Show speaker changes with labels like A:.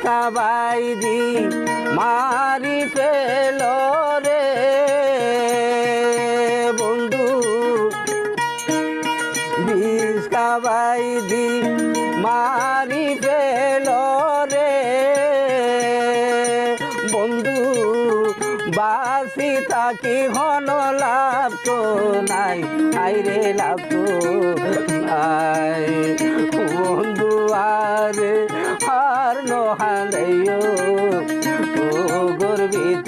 A: কাবাইদি মারি ফেল রে বন্ধু বিষ কাবাইদি মারি ফেল রে বন্ধু বাসি তাকি হন লাভ তো নাই আইরে লাভ তো নাই বন্ধু আরে হার নহান্দাইও ও গর্বিত